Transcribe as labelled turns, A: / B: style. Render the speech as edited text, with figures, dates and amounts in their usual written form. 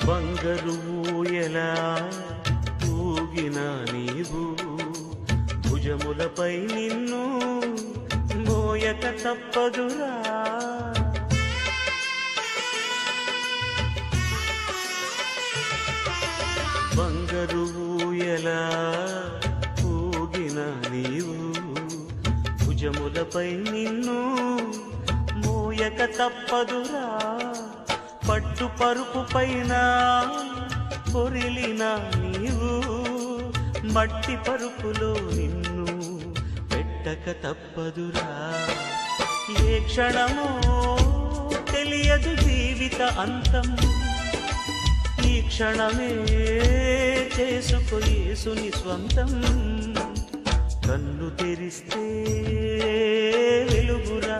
A: బంగారు ఊయలా ఊగిన నీవు భుజములపై నిన్ను మోయక తప్పదురా. బంగారు ఊయలా ఊగిన నీవు భుజములపై నిన్ను మోయక తప్పదురా. పట్టు పరుపు పైన పొరిలిన నీవు మట్టి పరుపులో నిన్ను పెట్టక తప్పదురా. ఏ క్షణమో తెలియదు జీవిత అంతం, ఈ క్షణమే చేసుకో యేసుని స్వంతం. కన్ను తెరిస్తే వెలుగురా